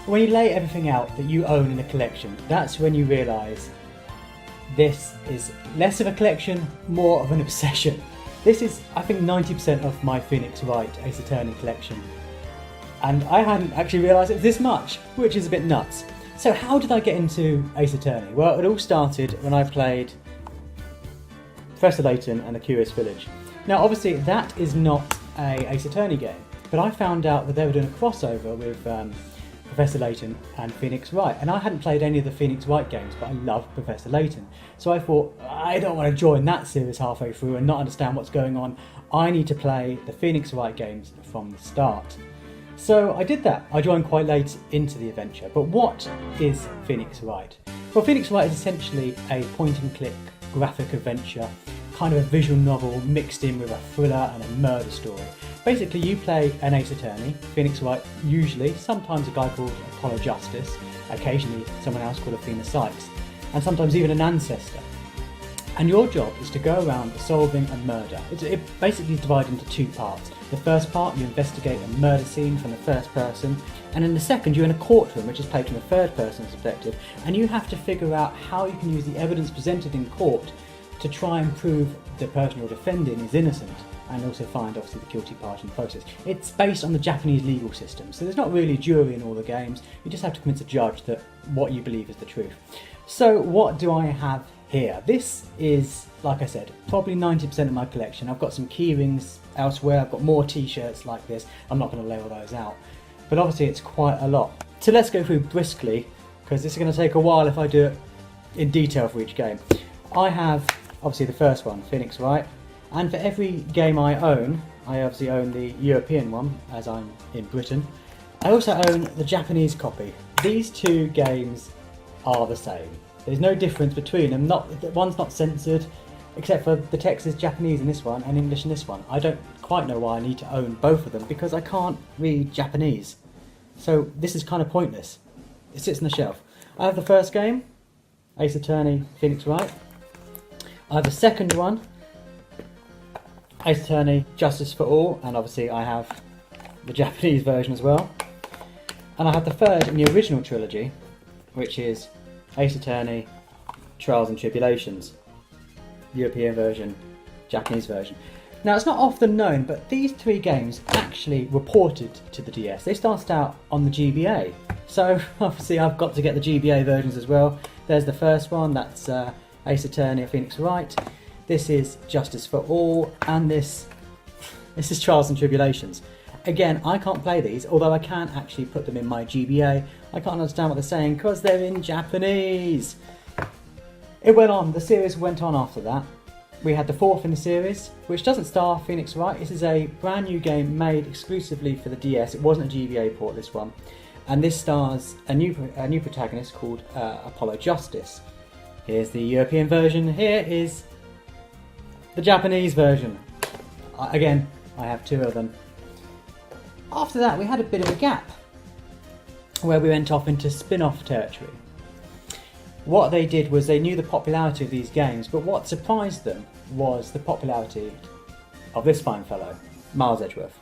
When you lay everything out that you own in a collection, that's when you realise this is less of a collection, more of an obsession. This is, I think, 90% of my Phoenix Wright Ace Attorney collection. And I hadn't actually realised it was this much, which is a bit nuts. So how did I get into Ace Attorney? Well, it all started when I played Professor Layton and the Curious Village. Now, obviously, that is not a Ace Attorney game, but I found out that they were doing a crossover with Professor Layton and Phoenix Wright, and I hadn't played any of the Phoenix Wright games, but I love Professor Layton. So I thought, I don't want to join that series halfway through and not understand what's going on. I need to play the Phoenix Wright games from the start. So I did that. I joined quite late into the adventure. But what is Phoenix Wright? Well, Phoenix Wright is essentially a point-and-click graphic adventure, kind of a visual novel mixed in with a thriller and a murder story. Basically, you play an Ace Attorney, Phoenix Wright usually, sometimes a guy called Apollo Justice, occasionally someone else called Athena Sykes, and sometimes even an ancestor. And your job is to go around solving a murder. It basically is divided into two parts. The first part, you investigate a murder scene from the first person, and in the second, you're in a courtroom, which is played from the third person perspective, and you have to figure out how you can use the evidence presented in court to try and prove the person you're defending is innocent, and also find obviously the guilty party in the process. It's based on the Japanese legal system, so there's not really a jury in all the games. You just have to convince a judge that what you believe is the truth. So what do I have here? This is, like I said, probably 90% of my collection. I've got some keyrings elsewhere, I've got more t-shirts like this. I'm not going to lay all those out, but obviously it's quite a lot. So let's go through briskly, because this is going to take a while if I do it in detail for each game. I have obviously the first one, Phoenix Wright. And for every game I own, I obviously own the European one, as I'm in Britain. I also own the Japanese copy. These two games are the same. There's no difference between them. One's not censored, except for the text is Japanese in this one and English in this one. I don't quite know why I need to own both of them, because I can't read Japanese. So this is kind of pointless. It sits on the shelf. I have the first game, Ace Attorney, Phoenix Wright. I have the second one, Ace Attorney, Justice for All, and obviously I have the Japanese version as well. And I have the third in the original trilogy, which is Ace Attorney, Trials and Tribulations. European version, Japanese version. Now, it's not often known, but these three games actually were ported to the DS. They started out on the GBA. So obviously I've got to get the GBA versions as well. There's the first one, that's Ace Attorney, Phoenix Wright. This is Justice for All, and this is Trials and Tribulations. Again, I can't play these, although I can actually put them in my GBA. I can't understand what they're saying because they're in Japanese. It went on, the series went on after that. We had the fourth in the series, which doesn't star Phoenix Wright. This is a brand new game made exclusively for the DS. It wasn't a GBA port, this one. And this stars a new protagonist called Apollo Justice. Here's the European version, here is the Japanese version. Again, I have two of them. After that, we had a bit of a gap where we went off into spin-off territory. What they did was they knew the popularity of these games, but what surprised them was the popularity of this fine fellow, Miles Edgeworth.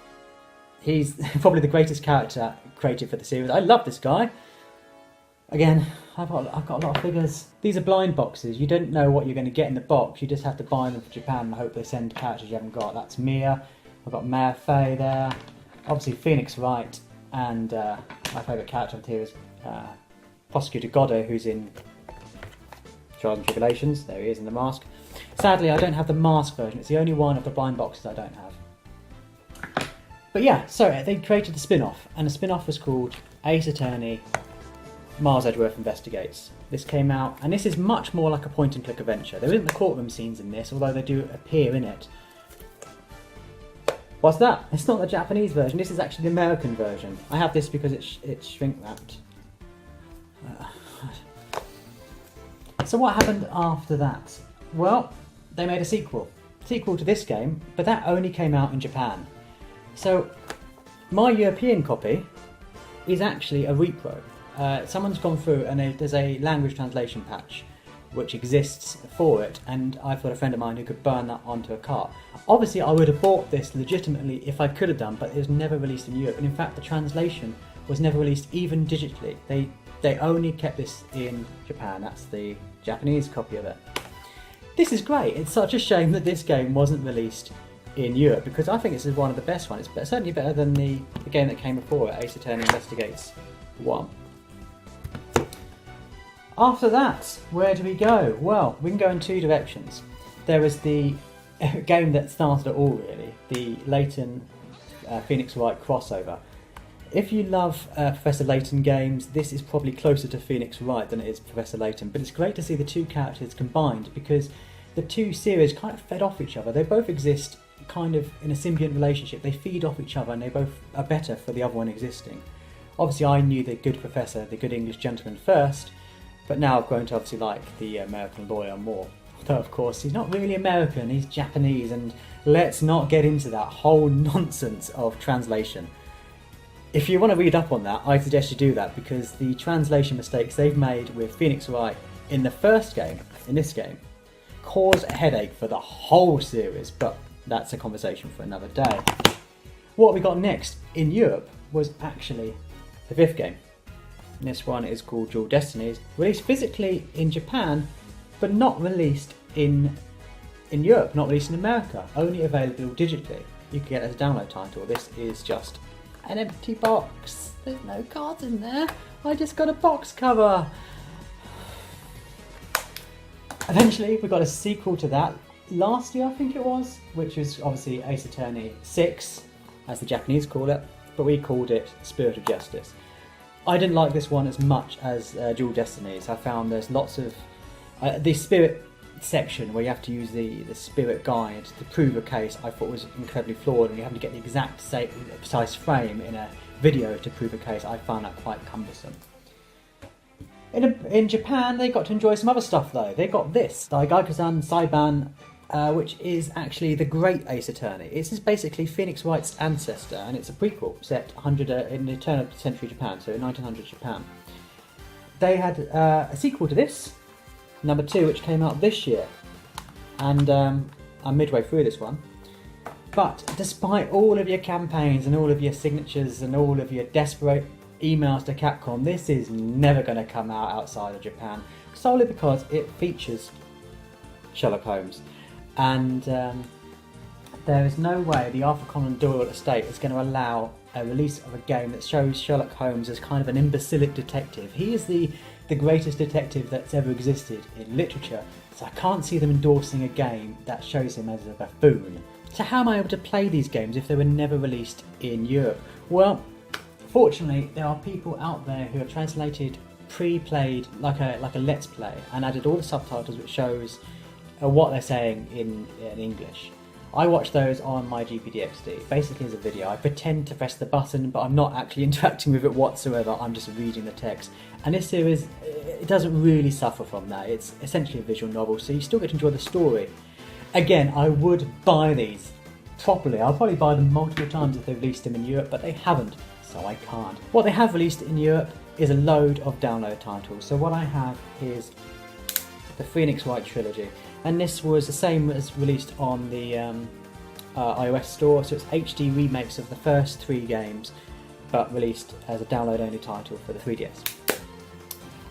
He's probably the greatest character created for the series. I love this guy. Again, I've got a lot of figures. These are blind boxes. You don't know what you're going to get in the box. You just have to buy them for Japan and hope they send characters you haven't got. That's Mia. I've got Maya Fey there. Obviously Phoenix Wright. And my favourite character here is Prosecutor Goddo, who's in Trials and Tribulations. There he is in the mask. Sadly, I don't have the mask version. It's the only one of the blind boxes I don't have. But yeah, so they created the spin-off, and the spin-off was called Ace Attorney Miles Edgeworth Investigates. This came out, and this is much more like a point-and-click adventure. There isn't the courtroom scenes in this, although they do appear in it. What's that? It's not the Japanese version, this is actually the American version. I have this because it's shrink-wrapped. So what happened after that? Well, they made a sequel to this game, but that only came out in Japan. So my European copy is actually a repro. Someone's gone through and there's a language translation patch which exists for it, and I've got a friend of mine who could burn that onto a cart. Obviously I would have bought this legitimately if I could have done, but it was never released in Europe, and in fact the translation was never released even digitally. They only kept this in Japan. That's the Japanese copy of it. This is great. It's such a shame that this game wasn't released in Europe, because I think this is one of the best ones. It's certainly better than the game that came before it, Ace Attorney Investigates 1. After that, where do we go? Well, we can go in two directions. There is the game that started it all, really, the Layton Phoenix Wright crossover. If you love Professor Layton games, this is probably closer to Phoenix Wright than it is Professor Layton, but it's great to see the two characters combined, because the two series kind of fed off each other. They both exist kind of in a symbiont relationship. They feed off each other, and they both are better for the other one existing. Obviously I knew the good professor, the good English gentleman first, but now I've grown to obviously like the American lawyer more. Though of course he's not really American, he's Japanese, and let's not get into that whole nonsense of translation. If you want to read up on that, I suggest you do that, because the translation mistakes they've made with Phoenix Wright in the first game, in this game, cause a headache for the whole series, but that's a conversation for another day. What we got next in Europe was actually the fifth game. And this one is called Dual Destinies, released physically in Japan, but not released in Europe, not released in America, only available digitally. You can get it as a download title. This is just an empty box. There's no cards in there. I just got a box cover. Eventually we got a sequel to that last year, I think it was, which was obviously Ace Attorney 6, as the Japanese call it, but we called it Spirit of Justice. I didn't like this one as much as Dual Destinies. I found there's lots of the spirit section where you have to use the spirit guide to prove a case. I thought was incredibly flawed, and you have to get the exact precise frame in a video to prove a case. I found that quite cumbersome. In Japan, they got to enjoy some other stuff though. They got this, Gyakuten Saiban, which is actually the Great Ace Attorney. This is basically Phoenix Wright's ancestor, and it's a prequel set in the turn of the century Japan, so in 1900 Japan. They had a sequel to this, number 2, which came out this year, and I'm midway through this one. But despite all of your campaigns and all of your signatures and all of your desperate emails to Capcom, this is never going to come out outside of Japan, solely because it features Sherlock Holmes, and there is no way the Arthur Conan Doyle estate is going to allow a release of a game that shows Sherlock Holmes as kind of an imbecilic detective. He is the greatest detective that's ever existed in literature, so I can't see them endorsing a game that shows him as a buffoon. So how am I able to play these games if they were never released in Europe? Well, fortunately there are people out there who have translated pre-played like a let's play and added all the subtitles, which shows what they're saying in English. I watch those on my GPDXD, basically as a video. I pretend to press the button, but I'm not actually interacting with it whatsoever, I'm just reading the text. And this series, it doesn't really suffer from that. It's essentially a visual novel, so you still get to enjoy the story. Again, I would buy these properly. I'll probably buy them multiple times if they released them in Europe, but they haven't, so I can't. What they have released in Europe is a load of download titles. So what I have is the Phoenix Wright trilogy, and this was the same as released on the iOS store, so it's HD remakes of the first 3 games, but released as a download only title for the 3DS.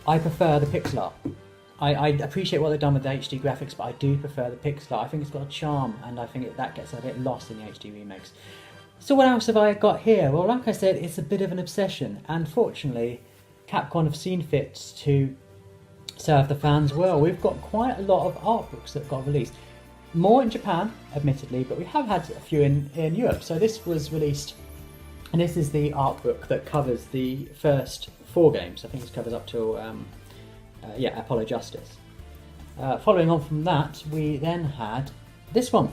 I prefer the pixel art. I appreciate what they've done with the HD graphics, but I do prefer the pixel art. I think it's got a charm, and I think that gets a bit lost in the HD remakes. So what else have I got here? Well, like I said, it's a bit of an obsession, and fortunately Capcom have seen fit to serve the fans well. We've got quite a lot of art books that got released. More in Japan, admittedly, but we have had a few in Europe. So this was released, and this is the art book that covers the first 4 games. I think it covers up to Apollo Justice. Following on from that, we then had this one,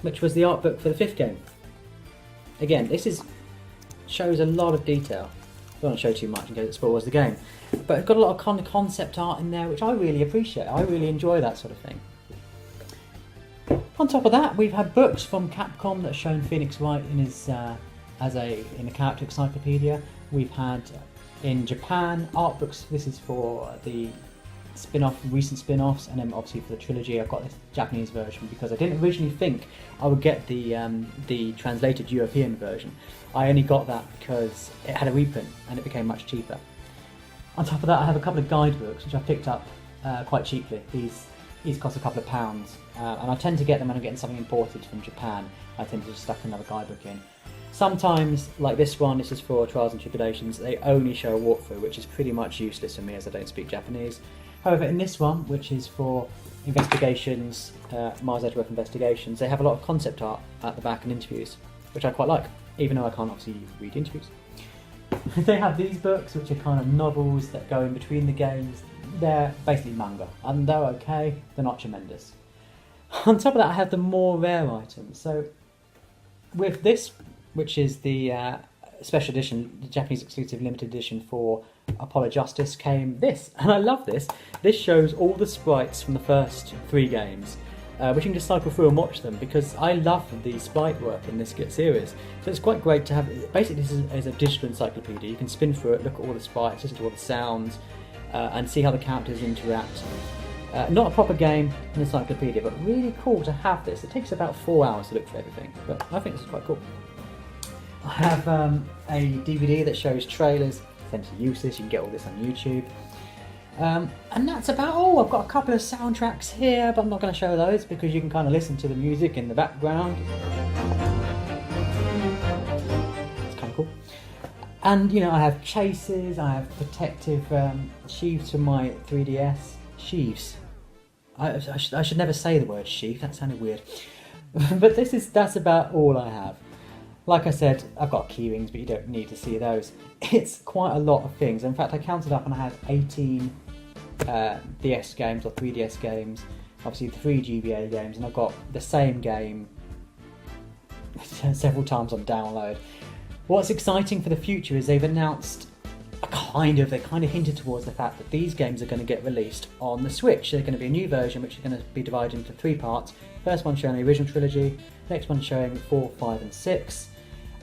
which was the art book for the 5th game. Again, this shows a lot of detail. I don't want to show too much in case it spoils the game, but it's got a lot of concept art in there, which I really appreciate. I really enjoy that sort of thing. On top of that, we've had books from Capcom that have shown Phoenix Wright in his in a character encyclopedia. We've had in Japan art books. This is for the recent spin-offs, and then obviously for the trilogy I've got this Japanese version because I didn't originally think I would get the translated European version. I only got that because it had a reprint and it became much cheaper. On top of that, I have a couple of guidebooks which I picked up quite cheaply. These cost a couple of pounds, and I tend to get them when I'm getting something imported from Japan. I tend to just stuff another guidebook in. Sometimes, like this one, this is for Trials and Tribulations, they only show a walkthrough, which is pretty much useless for me as I don't speak Japanese. However, in this one, which is for investigations, Mars Edgeworth investigations, they have a lot of concept art at the back and interviews, which I quite like, even though I can't obviously read interviews. They have these books, which are kind of novels that go in between the games. They're basically manga, and they're okay, they're not tremendous. On top of that, I have the more rare items. So with this, which is the special edition, the Japanese exclusive limited edition for Apollo Justice, came this, and I love this. This shows all the sprites from the first 3 games, which you can just cycle through and watch them, because I love the sprite work in this series. So it's quite great to have. Basically, this is a digital encyclopedia. You can spin through it, look at all the sprites, listen to all the sounds, and see how the characters interact. Not a proper game, an encyclopedia, but really cool to have this. It takes about 4 hours to look for everything, but I think this is quite cool. I have a DVD that shows trailers, essentially useless, you can get all this on YouTube. And that's about all. I've got a couple of soundtracks here, but I'm not going to show those because you can kind of listen to the music in the background. It's kind of cool. And, I have chases, I have protective sheaves for my 3DS. Sheaves. I should never say the word sheath, that sounded weird. But that's about all I have. Like I said, I've got key rings, but you don't need to see those. It's quite a lot of things. In fact, I counted up and I had 18 DS games or 3DS games, obviously 3 GBA games, and I've got the same game several times on download. What's exciting for the future is they've announced they kind of hinted towards the fact that these games are going to get released on the Switch. There's going to be a new version which is going to be divided into 3 parts. First one showing the original trilogy, next one showing 4, 5 and 6,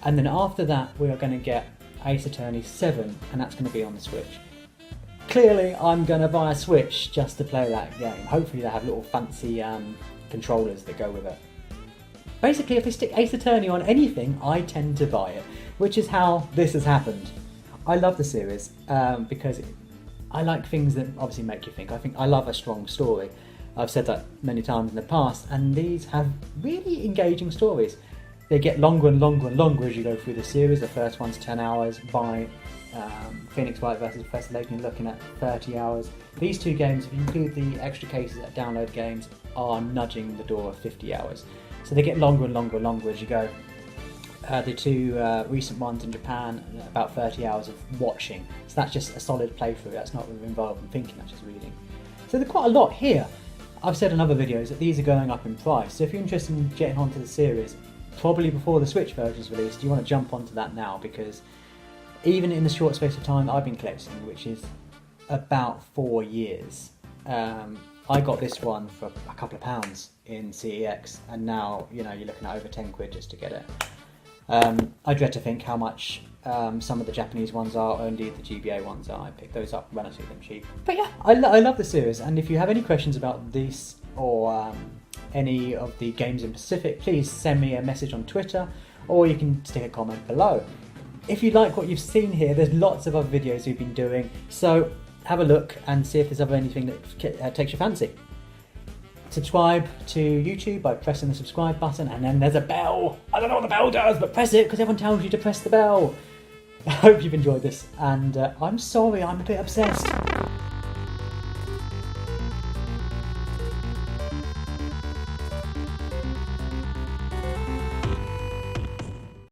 and then after that we are going to get Ace Attorney 7, and that's going to be on the Switch. Clearly I'm going to buy a Switch just to play that game. Hopefully they have little fancy controllers that go with it. Basically, if they stick Ace Attorney on anything, I tend to buy it, which is how this has happened. I love the series because I like things that obviously make you think. I love a strong story. I've said that many times in the past, and these have really engaging stories. They get longer and longer and longer as you go through the series. The first one's 10 hours. By Phoenix Wright versus Professor Layton, you're looking at 30 hours. These 2 games, if you include the extra cases that download games, are nudging the door of 50 hours. So they get longer and longer and longer as you go. The 2 recent ones in Japan, about 30 hours of watching. So that's just a solid playthrough. That's not involved in thinking, that's just reading. So there's quite a lot here. I've said in other videos that these are going up in price. So if you're interested in getting onto the series, probably before the Switch version is released, you want to jump onto that now, because even in the short space of time that I've been collecting, which is about 4 years, I got this one for a couple of pounds in CEX, and now you're looking at over 10 quid just to get it. I dread to think how much some of the Japanese ones are, or indeed the GBA ones are. I picked those up relatively cheap. But yeah, I love the series, and if you have any questions about this or any of the games in Pacific, please send me a message on Twitter, or you can stick a comment below. If you like what you've seen here, there's lots of other videos we've been doing, so have a look and see if there's ever anything that takes your fancy. Subscribe to YouTube by pressing the subscribe button, and then there's a bell. I don't know what the bell does, but press it because everyone tells you to press the bell. I hope you've enjoyed this, and I'm sorry I'm a bit obsessed.